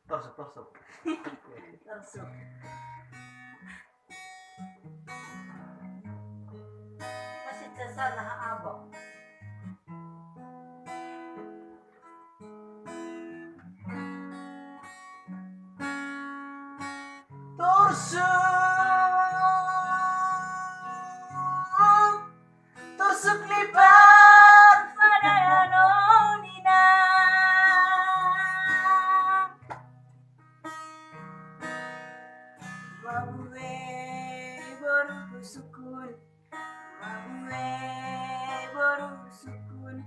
Tusuk. Langsung. Masih dasar nah abang. Tusuk lipat Pada nonina Mabuwe baru sukun Mabuwe baru sukun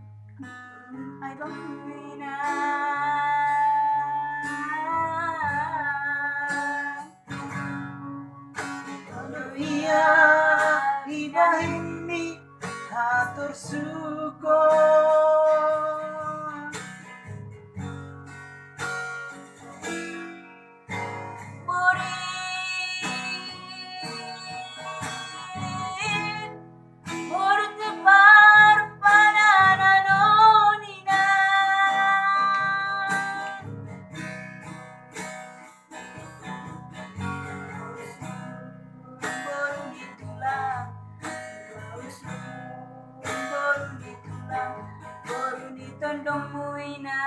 Ay bangwina Kalau ia tidak ini hatur syukur Murid tebar pada nonina baru ditulang baru ditulang baru ditondong muina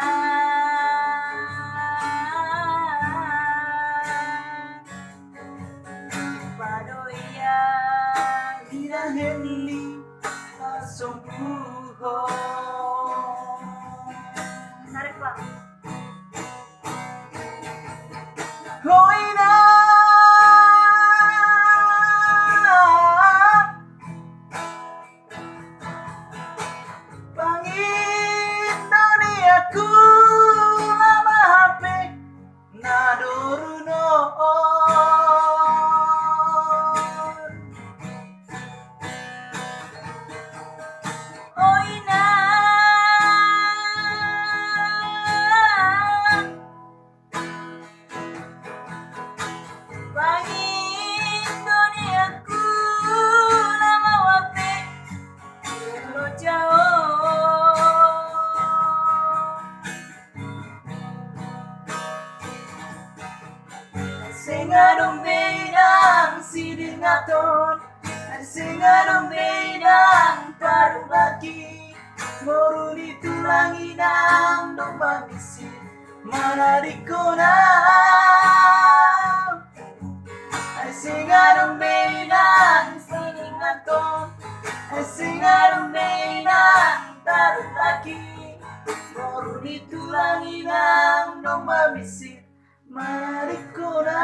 padoya tidak heli langsung buho tarik pak Hoina Pangin duniaku lama HP nadoruno oina pangin duniaku lama wape lo jauh Singadong bedang sidingaton Singadong bedang paru baki Moru ditulangi nang domba misi Mana dikona Singadong bedang sidingaton Singadong bedang paru baki Moru ditulangi nang domba misi Mana dikona